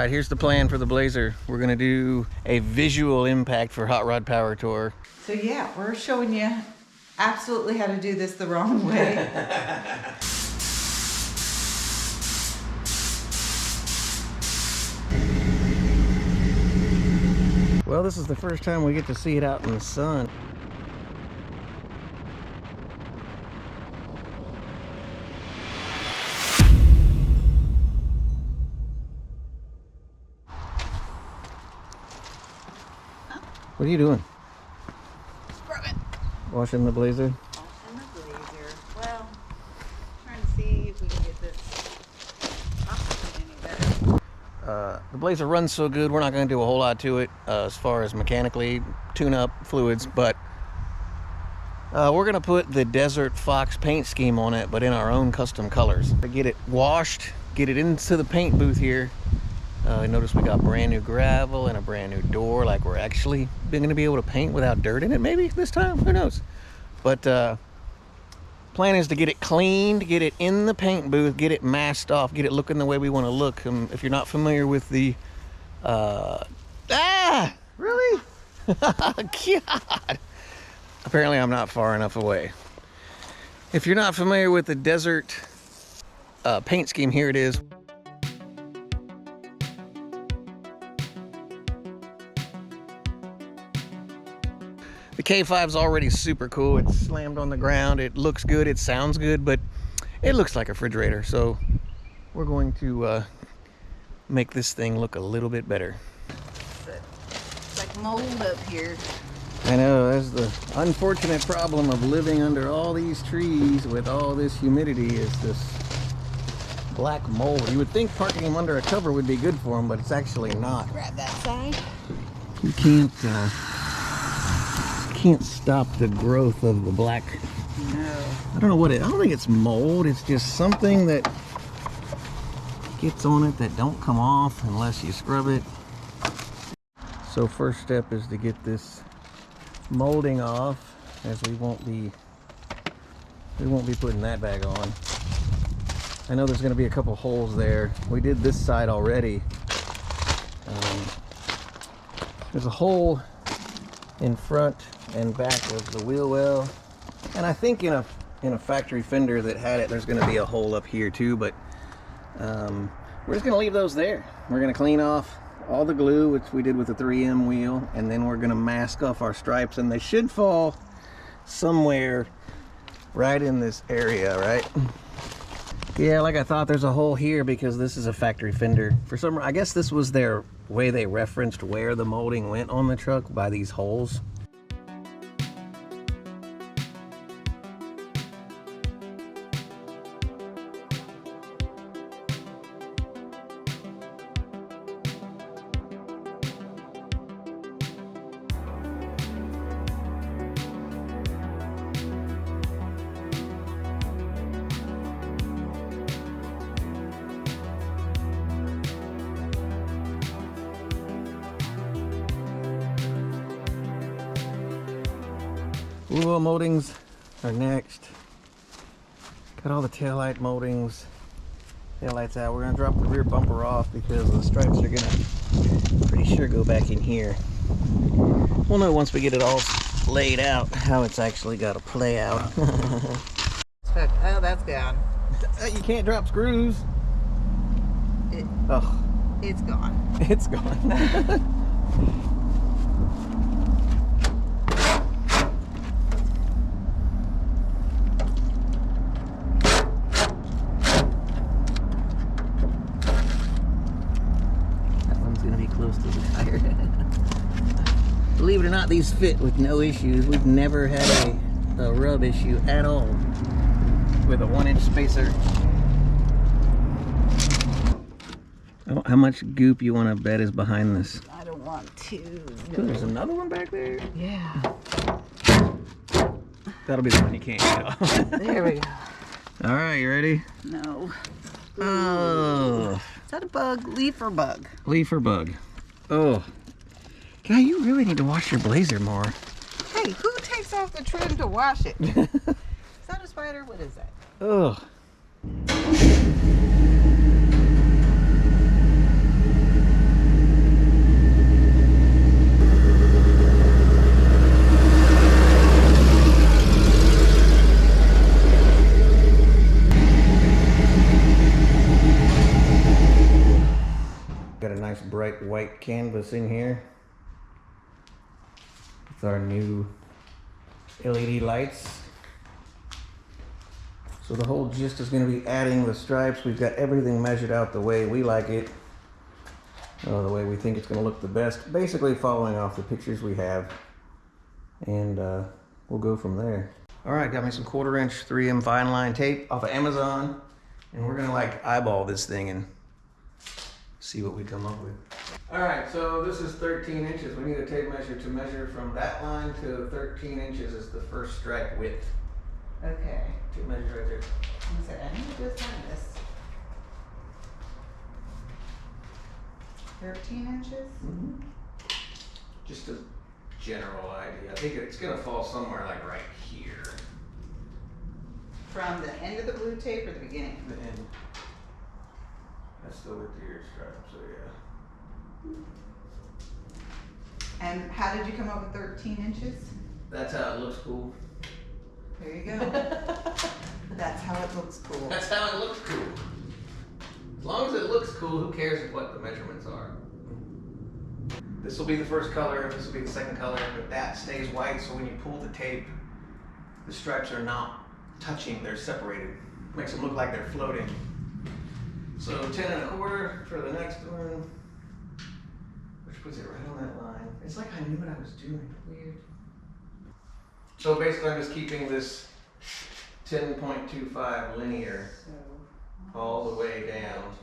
right, here's the plan for the Blazer. We're gonna do a visual impact for Hot Rod Power Tour. So yeah, we're showing you absolutely how to do this the wrong way. Well, this is the first time we get to see it out in the sun. What are you doing? Scrubbing. Washing the Blazer? Washing the Blazer. Well, trying to see if we can get this possibly any better. The Blazer runs so good, we're not going to do a whole lot to it as far as mechanically tune-up fluids, but we're going to put the Desert Fox paint scheme on it, but in our own custom colors. To get it washed, get it into the paint booth here. Notice we got brand new gravel and a brand new door, like we're actually going to be able to paint without dirt in it maybe this time, who knows. But plan is to get it cleaned, get it in the paint booth, get it masked off, get it looking the way we want to look. If you're not familiar with the really? God, apparently I'm not far enough away. If you're not familiar with the Desert paint scheme, here it is. The K5 is already super cool. It's slammed on the ground. It looks good. It sounds good, but it looks like a refrigerator. So we're going to make this thing look a little bit better. It's like mold up here. I know, that's the unfortunate problem of living under all these trees with all this humidity, is this black mold. You would think parking them under a cover would be good for them, but it's actually not. Grab that side. You can't stop the growth of the black. No. I don't know what I don't think it's mold. It's just something that gets on it that don't come off unless you scrub it. So first step is to get this molding off, as we won't be putting that bag on. I know there's going to be a couple holes there. We did this side already. There's a hole in front and back of the wheel well, and I think in a factory fender that had it, there's going to be a hole up here too, but we're just going to leave those there. We're going to clean off all the glue, which we did with the 3M wheel, and then we're going to mask off our stripes, and they should fall somewhere right in this area, right? Yeah, like I thought, there's a hole here because this is a factory fender. For some, I guess this was their way they referenced where the molding went on the truck by these holes. Wheel well moldings are next. Got all the taillight moldings. Taillights out. We're gonna drop the rear bumper off because the stripes are gonna pretty sure go back in here. We'll know once we get it all laid out how it's actually got to play out. Oh, that's gone. You can't drop screws. Oh, It's gone. it's gone. Believe it or not, these fit with no issues. We've never had a rub issue at all with a 1-inch spacer. How much goop you want to bet is behind this? I don't want to. No. There's another one back there? Yeah. That'll be the one you can't get off. There we go. All right, you ready? No. Oh. Is that a bug? Leaf or bug? Leaf or bug? Oh. God, you really need to wash your Blazer more. Hey, who takes off the trim to wash it? Is that a spider? What is that? Ugh. nice bright white canvas in here with our new LED lights. So the whole gist is going to be adding the stripes. We've got everything measured out the way we like it, the way we think it's going to look the best. Basically following off the pictures we have, and we'll go from there. All right, got me some 1/4 inch 3M fine line tape off of Amazon, and we're going to like eyeball this thing and see what we come up with. All right, so this is 13 inches. We need a tape measure to measure from that line to 13 inches is the first stripe width. Okay. Tape measure right there. I said, I need to just find this. 13 inches? Mm-hmm. Just a general idea. I think it's gonna fall somewhere like right here. From the end of the blue tape or the beginning? The end. That's the width of your stripe, so yeah. And how did you come up with 13 inches? That's how it looks cool. There you go. That's how it looks cool. That's how it looks cool. As long as it looks cool, who cares what the measurements are? This will be the first color, this will be the second color, but that stays white, so when you pull the tape, the stripes are not touching, they're separated. Makes them look like they're floating. So 10 1/4 for the next one, which puts it right on that line. It's like I knew what I was doing. Weird. So basically I'm just keeping this 10.25 linear all the way down.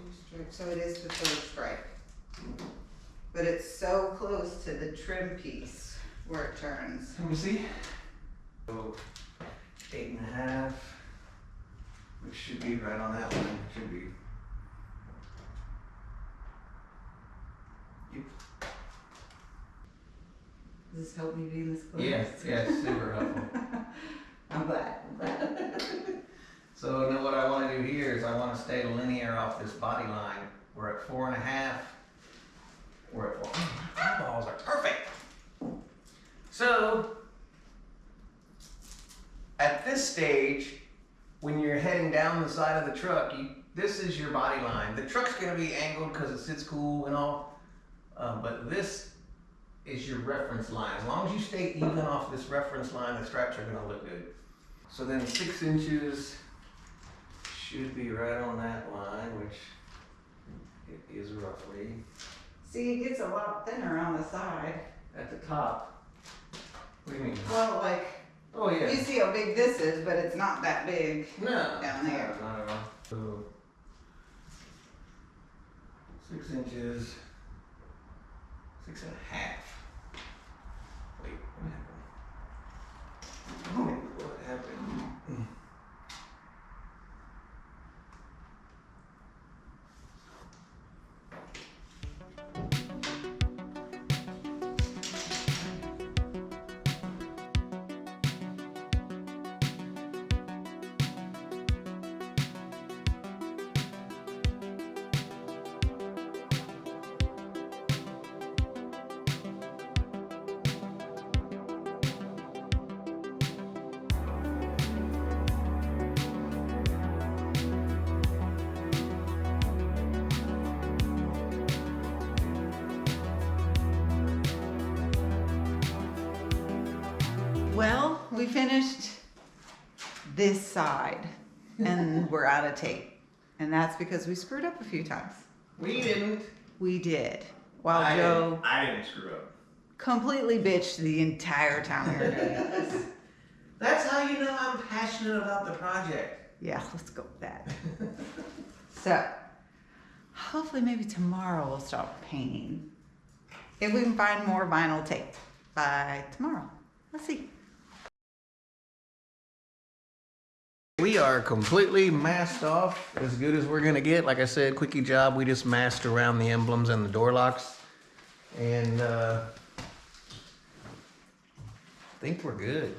So it is the third stripe. But it's so close to the trim piece where it turns. Let me see. So 8 1/2, which should be right on that one. Should be. Yep. Does this help me being this close? Yes, super helpful. I'm glad. So now what I want to do here is I want to stay linear off this body line. We're at 4 1/2. We're at 4. My eyeballs are perfect. So at this stage, when you're heading down the side of the truck, this is your body line. The truck's going to be angled because it sits cool and all, but this is your reference line. As long as you stay even off this reference line, the stripes are going to look good. So then 6 inches should be right on that line, which it is roughly. See, it gets a lot thinner on the side. At the top. What do you mean? Well, like, oh yeah. you see how big this is, but it's not that big. No. Down there. No, not at all. So 6 inches. 6 1/2. Wait, what happened? Oh, what happened? Well, we finished this side and we're out of tape. And that's because we screwed up a few times. We didn't. We did. While Joe I didn't screw up. completely bitched the entire time we were doing this. That's how you know I'm passionate about the project. Yeah, let's go with that. So, hopefully maybe tomorrow we'll start painting. If we can find more vinyl tape by tomorrow. Let's see. We are completely masked off, as good as we're gonna get. Like I said, quickie job. We just masked around the emblems and the door locks, and I think we're good.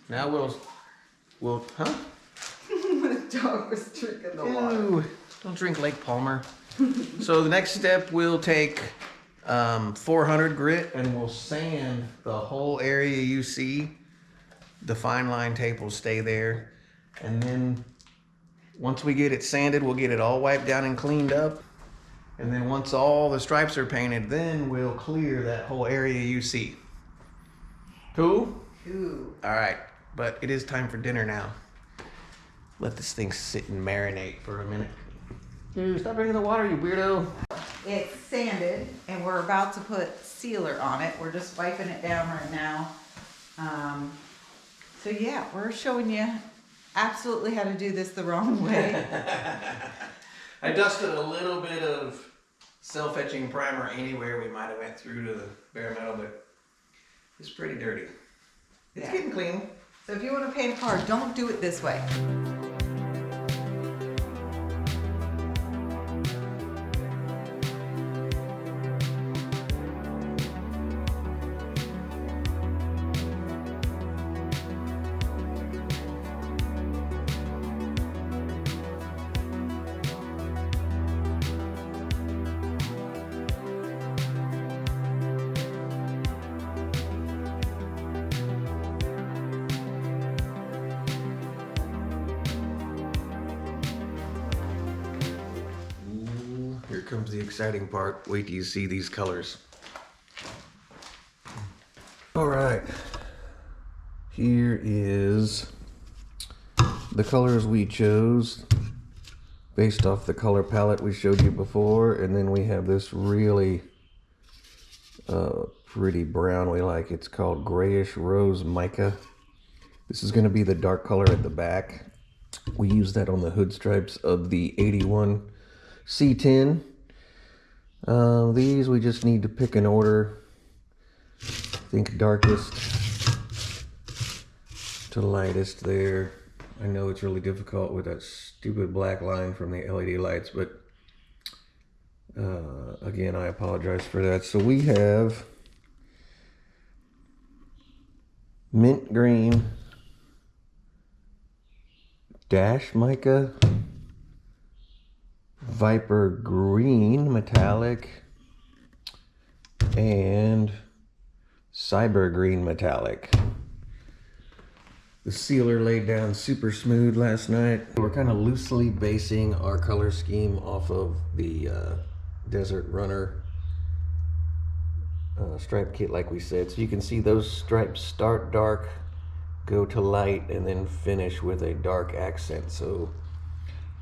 Now we'll, huh? The dog was drinking the water. Ew, don't drink Lake Palmer. So the next step, we'll take 400 grit and we'll sand the whole area you see. The fine line tape will stay there. And then once we get it sanded, we'll get it all wiped down and cleaned up. And then once all the stripes are painted, then we'll clear that whole area you see. Cool? Cool. All right, but it is time for dinner now. Let this thing sit and marinate for a minute. Dude, stop drinking the water, you weirdo. It's sanded, and we're about to put sealer on it. We're just wiping it down right now. So yeah, we're showing you absolutely how to do this the wrong way. I dusted a little bit of self-etching primer anywhere we might have went through to the bare metal, but it's pretty dirty. It's getting clean. So if you want to paint a car, don't do it this way. Here comes the exciting part. Wait till you see these colors. All right. Here is the colors we chose based off the color palette we showed you before. And then we have this really pretty brown we like. It's called Grayish Rose Mica. This is going to be the dark color at the back. We use that on the hood stripes of the 81 C10. These we just need to pick an order. I think darkest to lightest there. I know it's really difficult with that stupid black line from the LED lights, but again, I apologize for that. So we have mint green, dash mica, Viper green metallic, and cyber green metallic. The sealer laid down super smooth last night. We're kind of loosely basing our color scheme off of the Desert Runner stripe kit like we said. So you can see those stripes start dark, go to light, and then finish with a dark accent. So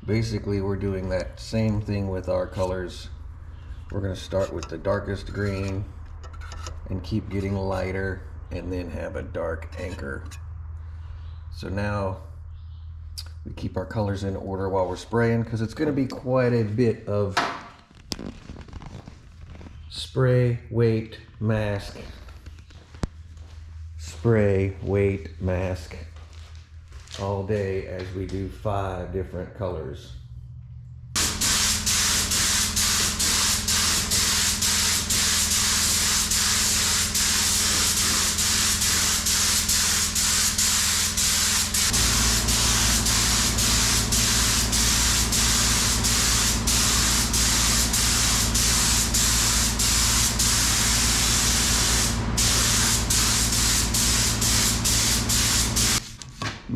basically we're doing that same thing with our colors. We're going to start with the darkest green and keep getting lighter and then have a dark anchor. So now we keep our colors in order while we're spraying, because it's going to be quite a bit of spray, wait, mask, spray, wait, mask all day as we do 5 different colors.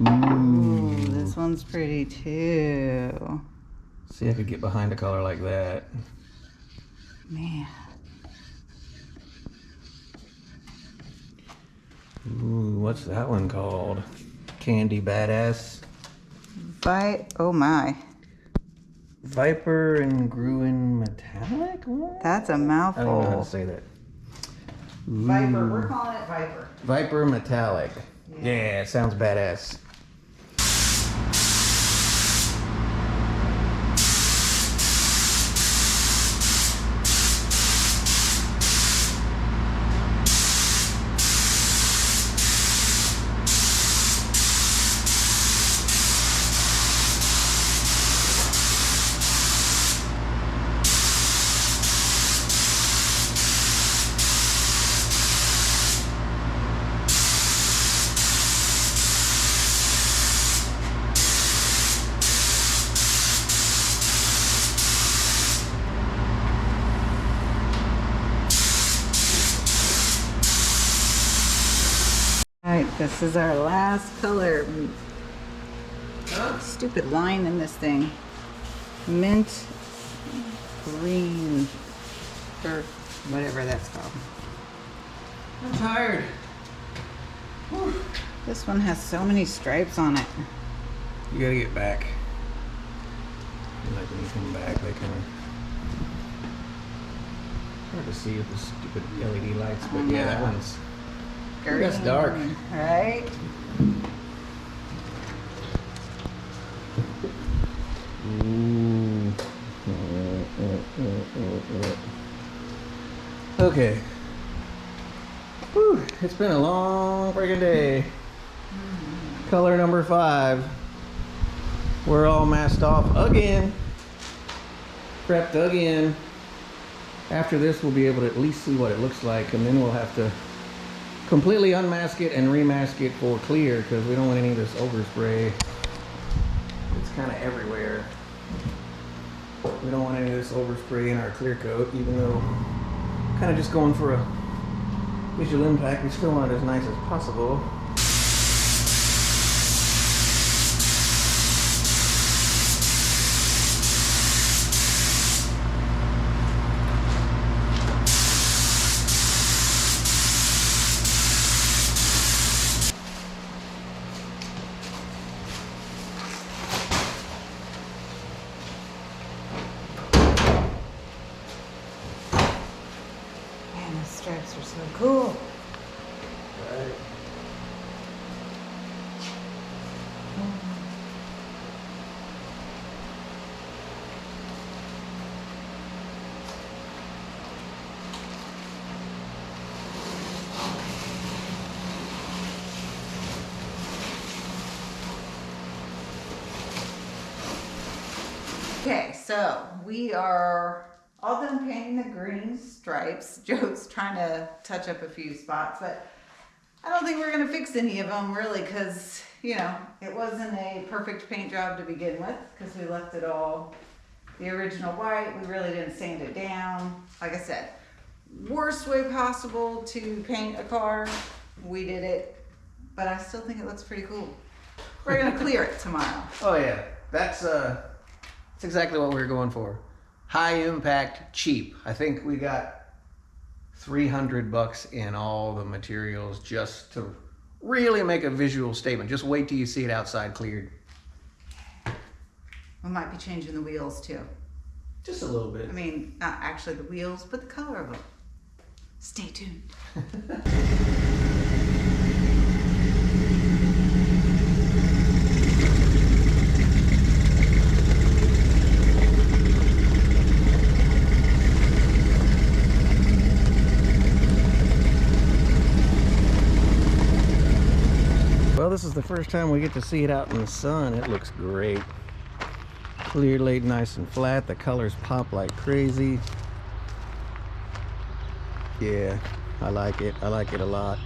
Ooh, this one's pretty too. See, I could get behind a color like that. Man. Ooh, what's that one called? Candy Badass. Oh my. Viper and Gruen Metallic? What? That's a I don't know how mouthful. to say that. Viper, we're calling it Viper. Viper Metallic. Yeah, it sounds badass. Alright, this is our last color. Stupid line in this thing. Mint green or whatever that's called. I'm tired. Whew. This one has so many stripes on it. You gotta get back. Like when you come back, they kind of hard to see with the stupid LED lights, but yeah, that one's Green. that's dark, right? Ooh. Okay. Whew, it's been a long freaking day. Color number 5. We're all masked off again. Prepped again. After this, we'll be able to at least see what it looks like, and then we'll have to completely unmask it and remask it for clear, because we don't want any of this overspray. It's kind of everywhere. We don't want any of this overspray in our clear coat, even though kind of just going for a visual impact. We still want it as nice as possible. Man, the stripes are so cool. Right. Okay, so we are all done painting the green stripes. Joe's trying to touch up a few spots, but I don't think we're gonna fix any of them really, because you know it wasn't a perfect paint job to begin with, because we left it all the original white. We really didn't sand it down. Like I said, worst way possible to paint a car. We did it, but I still think it looks pretty cool. We're gonna clear it tomorrow. Oh yeah, that's exactly what we were going for. High impact, cheap. I think we got $300 in all the materials just to really make a visual statement. Just wait till you see it outside cleared. We might be changing the wheels too. Just a little bit. I mean, not actually the wheels, but the color of them. Stay tuned. Well, this is the first time we get to see it out in the sun. It looks great. Clear, laid nice and flat. The colors pop like crazy. Yeah, I like it. I like it a lot.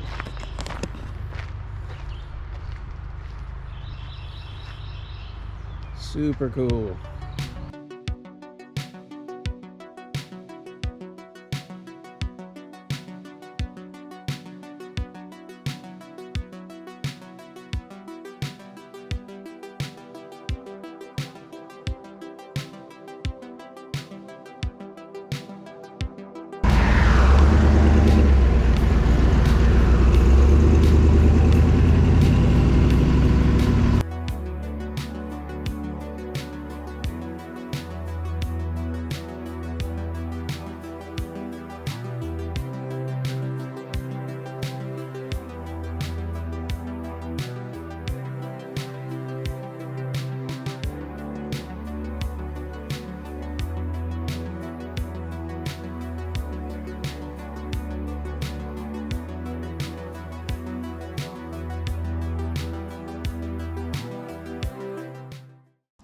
Super cool.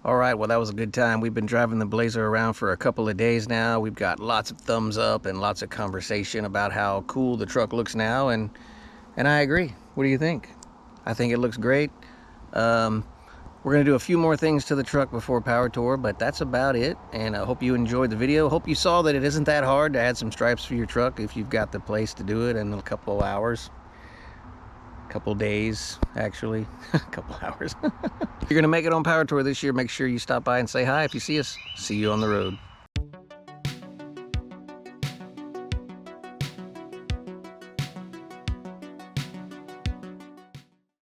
All right, well, that was a good time. We've been driving the Blazer around for a couple of days now. We've got lots of thumbs up and lots of conversation about how cool the truck looks now, and I agree. What do you think? I think it looks great. We're gonna do a few more things to the truck before power tour, but that's about it. And I hope you enjoyed the video. Hope you saw that it isn't that hard to add some stripes for your truck if you've got the place to do it in a couple of hours. Couple days, actually. A couple hours. If you're gonna make it on power tour this year, make sure you stop by and say hi if you see us. See you on the road.